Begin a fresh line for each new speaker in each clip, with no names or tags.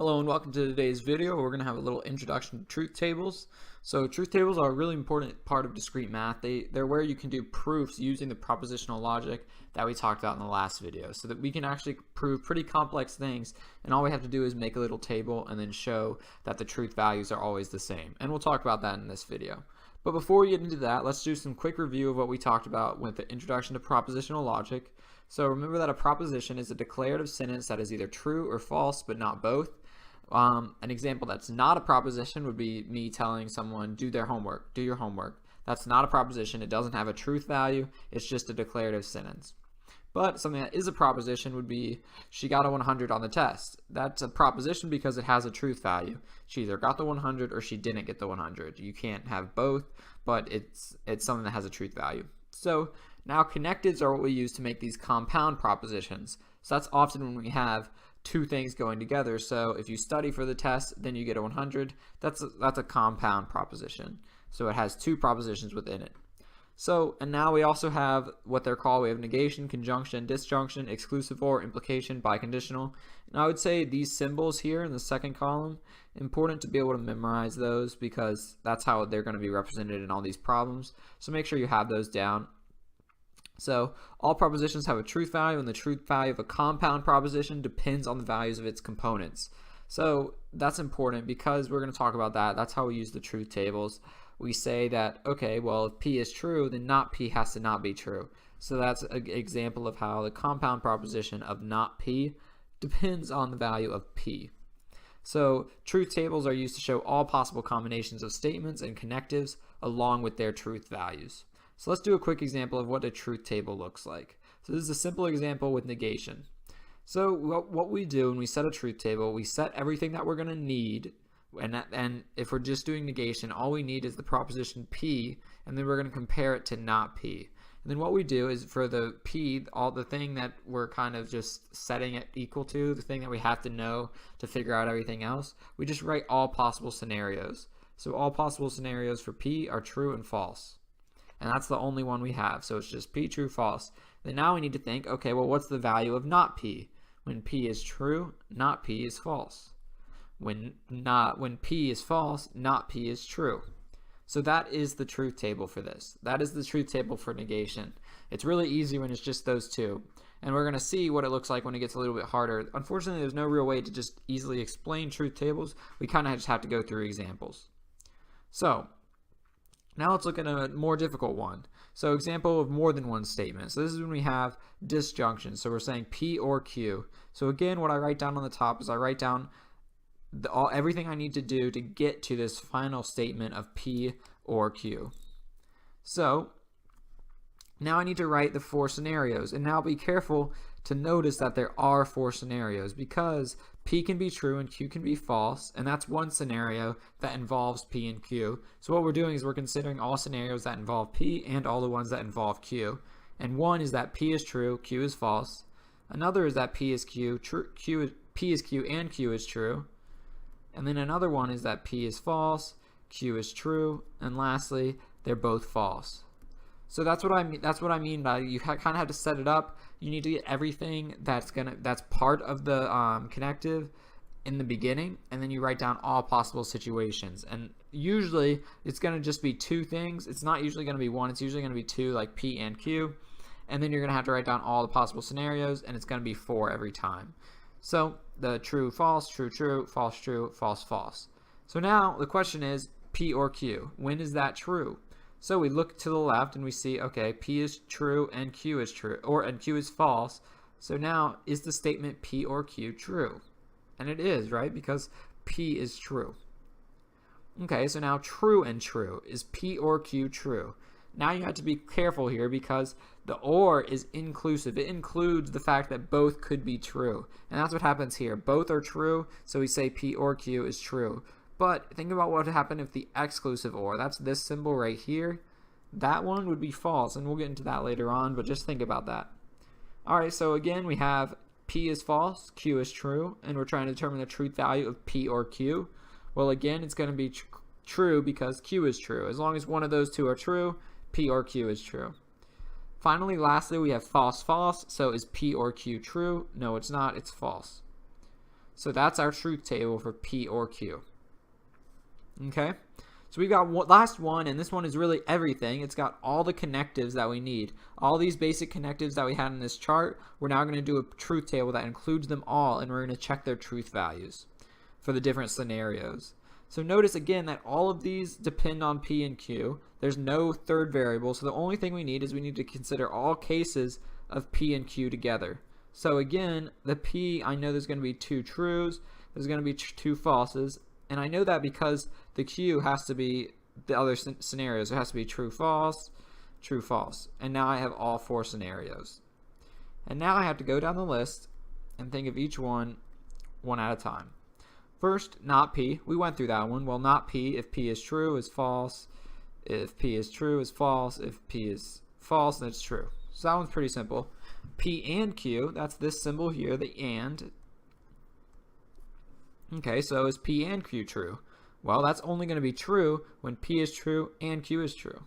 Hello and welcome to today's video. We're going to have a little introduction to truth tables. So truth tables are a really important part of discrete math. They're where you can do proofs using the propositional logic that we talked about in the last video, so that we can actually prove pretty complex things, and all we have to do is make a little table and then show that the truth values are always the same. And we'll talk about that in this video. But before we get into that, let's do some quick review of what we talked about with the introduction to propositional logic. So remember that a proposition is a declarative sentence that is either true or false, but not both. An example that's not a proposition would be me telling someone, do your homework. That's not a proposition. It doesn't have a truth value. It's just a declarative sentence. But something that is a proposition would be, she got a 100 on the test. That's a proposition because it has a truth value. She either got the 100 or she didn't get the 100. You can't have both, but it's something that has a truth value. So now connectives are what we use to make these compound propositions. So that's often when we have two things going together. So if you study for the test, then you get a 100. That's a compound proposition. So it has two propositions within it. So, and now we also have what they're called. We have negation, conjunction, disjunction, exclusive or, implication, biconditional. And I would say these symbols here in the second column, important to be able to memorize those because that's how they're going to be represented in all these problems. So make sure you have those down. So all propositions have a truth value, and the truth value of a compound proposition depends on the values of its components. So that's important because we're going to talk about that. That's how we use the truth tables. We say that, okay, well, if P is true, then not P has to not be true. So that's an example of how the compound proposition of not P depends on the value of P. So truth tables are used to show all possible combinations of statements and connectives along with their truth values. So let's do a quick example of what a truth table looks like. So this is a simple example with negation. So what we do when we set a truth table, we set everything that we're going to need, and if we're just doing negation, all we need is the proposition P, and then we're going to compare it to not P. And then what we do is for the P, all the thing that we're kind of just setting it equal to, the thing that we have to know to figure out everything else, we just write all possible scenarios. So all possible scenarios for P are true and false. And that's the only one we have. So it's just P, true, false. Then now we need to think, okay, well, what's the value of not P? When P is true, not P is false. When P is false, not P is true. So that is the truth table for this. That is the truth table for negation. It's really easy when it's just those two. And we're going to see what it looks like when it gets a little bit harder. Unfortunately, there's no real way to just easily explain truth tables. We kind of just have to go through examples. So now let's look at a more difficult one. So example of more than one statement. So this is when we have disjunction. So we're saying P or Q. So again, what I write down on the top is I write down everything I need to do to get to this final statement of P or Q. So now I need to write the four scenarios. And now be careful to notice that there are four scenarios because P can be true and Q can be false, and that's one scenario that involves P and Q. So what we're doing is we're considering all scenarios that involve P and all the ones that involve Q. And one is that P is true, Q is false. Another is that P is Q, P is Q and Q is true. And then another one is that P is false, Q is true, and lastly, they're both false. So that's what I mean. That's what I mean by you kind of have to set it up. You need to get everything that's part of the connective in the beginning, and then you write down all possible situations. And usually it's going to just be two things. It's not usually going to be one. It's usually going to be two, like P and Q. And then you're going to have to write down all the possible scenarios, and it's going to be four every time. So the true, false, true, true, false, true, false, false. So now the question is P or Q. When is that true? So we look to the left and we see, okay, P is true and Q is true, and Q is false. So now, is the statement P or Q true? And it is, right? Because P is true. Okay, so now true and true. Is P or Q true? Now you have to be careful here because the or is inclusive. It includes the fact that both could be true. And that's what happens here. Both are true, so we say P or Q is true. But think about what would happen if the exclusive or, that's this symbol right here, that one would be false, and we'll get into that later on, but just think about that. Alright, so again, we have P is false, Q is true, and we're trying to determine the truth value of P or Q. Well, again, it's going to be true because Q is true. As long as one of those two are true, P or Q is true. Finally, lastly, we have false, false. So is P or Q true? No, it's not. It's false. So that's our truth table for P or Q. Okay, so we've got last one, and this one is really everything. It's got all the connectives that we need. All these basic connectives that we had in this chart, we're now going to do a truth table that includes them all, and we're going to check their truth values for the different scenarios. So notice again that all of these depend on P and Q. There's no third variable, so the only thing we need is we need to consider all cases of P and Q together. So again, the P, I know there's going to be 2 trues, there's going to be 2 falses, and I know that because the Q has to be the other scenarios. It has to be true, false, and now I have all 4 scenarios. And now I have to go down the list and think of each one at a time. First, not P. We went through that one. Well, not P. If P is true, is false. If P is true, is false. If P is false, then it's true. So that one's pretty simple. P and Q, that's this symbol here, the and. Okay, so is P and Q true? Well, that's only going to be true when P is true and Q is true.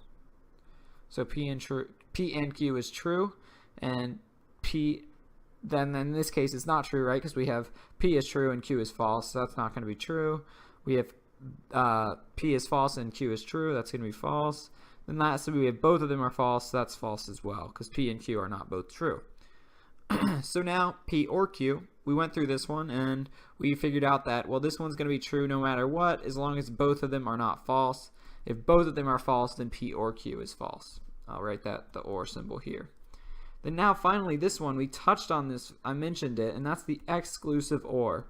So P and Q is true, and P, then in this case it's not true, right? Because we have P is true and Q is false, so that's not going to be true. We have P is false and Q is true, that's going to be false. Then lastly, we have both of them are false, so that's false as well, because P and Q are not both true. So now P or Q, we went through this one and we figured out that, well, this one's going to be true no matter what, as long as both of them are not false. If both of them are false, then P or Q is false. I'll write that, the or symbol here. Then now finally this one, we touched on this, I mentioned it, and that's the exclusive or.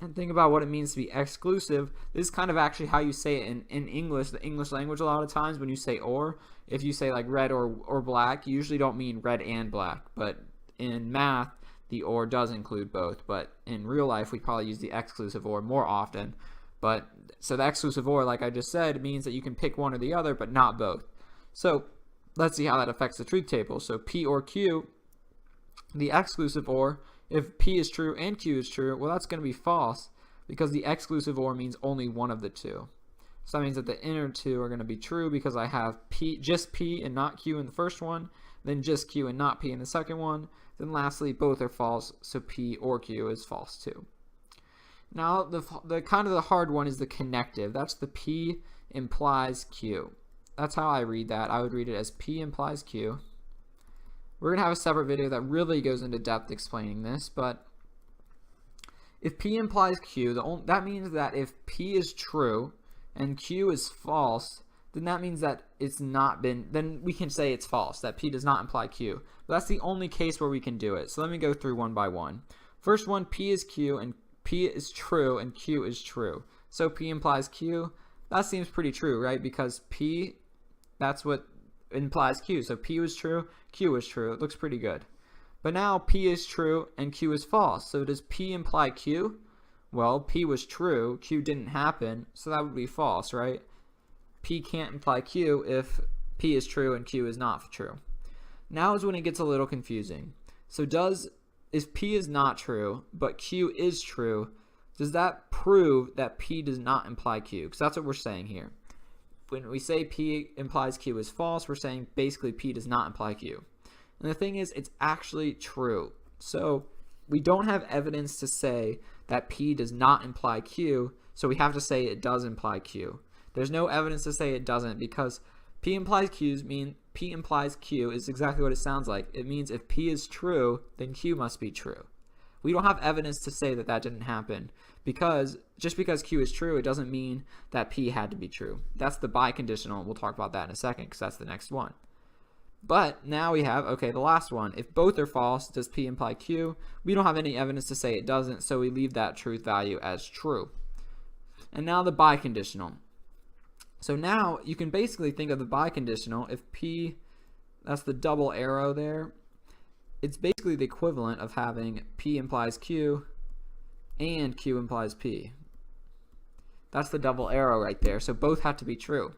And think about what it means to be exclusive. This is kind of actually how you say it in English, the English language. A lot of times when you say or, if you say like red or black, you usually don't mean red and black, but in math, the or does include both, but in real life, we probably use the exclusive or more often. But so the exclusive or, like I just said, means that you can pick one or the other, but not both. So let's see how that affects the truth table. So P or Q, the exclusive or, if P is true and Q is true, well, that's going to be false because the exclusive or means only one of the two. So that means that the inner two are going to be true because I have P, just P and not Q in the first one, then just Q and not P in the second one. Then lastly, both are false, so P or Q is false too. Now the kind of the hard one is the connective. That's the P implies Q. That's how I read that. I would read it as P implies Q. We're going to have a separate video that really goes into depth explaining this, but if P implies Q, that means that if P is true and Q is false, then that means that it's not been, then we can say it's false, that P does not imply Q. But that's the only case where we can do it. So let me go through one by one. First one, P is Q and P is true and Q is true. So P implies Q. That seems pretty true, right? Because P, that's what implies Q. So P was true, Q was true. It looks pretty good. But now P is true and Q is false. So does P imply Q? Well, P was true, Q didn't happen, so that would be false, right? P can't imply Q if P is true and Q is not true. Now is when it gets a little confusing. So if P is not true, but Q is true, does that prove that P does not imply Q? Because that's what we're saying here. When we say P implies Q is false, we're saying basically P does not imply Q. And the thing is, it's actually true. So we don't have evidence to say that P does not imply Q, so we have to say it does imply Q. There's no evidence to say it doesn't because P implies Q is exactly what it sounds like. It means if P is true, then Q must be true. We don't have evidence to say that that didn't happen because just because Q is true, it doesn't mean that P had to be true. That's the biconditional. We'll talk about that in a second because that's the next one. But now we have, okay, the last one. If both are false, does P imply Q? We don't have any evidence to say it doesn't, so we leave that truth value as true. And now the biconditional. So now you can basically think of the biconditional. If P, that's the double arrow there, it's basically the equivalent of having P implies Q and Q implies P. That's the double arrow right there. So both have to be true.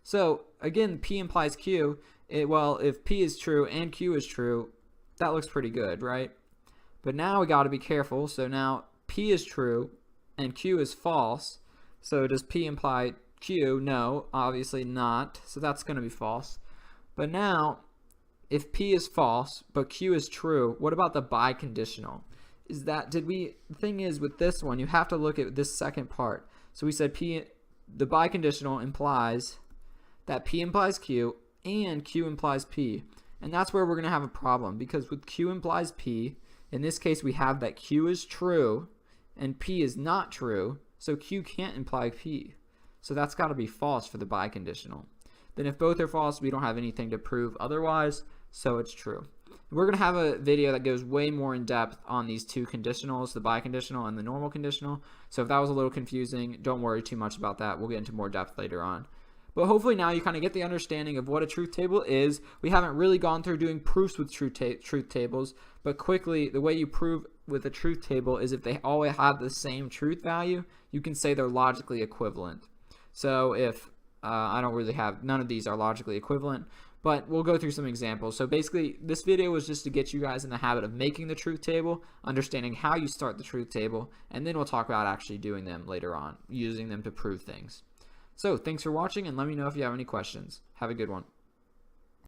So again, P implies Q. Well, if P is true and Q is true, that looks pretty good, right? But now we got to be careful. So now P is true and Q is false. So does P imply Q? No, obviously not. So that's going to be false. But now, if P is false but Q is true, what about the biconditional? is that the thing is with this one, you have to look at this second part. So we said the biconditional implies that P implies Q and Q implies P. And that's where we're going to have a problem, because with Q implies P, in this case we have that Q is true and P is not true, so Q can't imply P. So that's got to be false for the biconditional. Then if both are false, we don't have anything to prove otherwise, so it's true. We're going to have a video that goes way more in depth on these two conditionals, the biconditional and the normal conditional. So if that was a little confusing, don't worry too much about that. We'll get into more depth later on. But hopefully now you kind of get the understanding of what a truth table is. We haven't really gone through doing proofs with truth tables, but quickly, the way you prove with a truth table is if they always have the same truth value, you can say they're logically equivalent. So if none of these are logically equivalent, but we'll go through some examples. So basically, this video was just to get you guys in the habit of making the truth table, understanding how you start the truth table, and then we'll talk about actually doing them later on, using them to prove things. So thanks for watching, and let me know if you have any questions. Have a good one.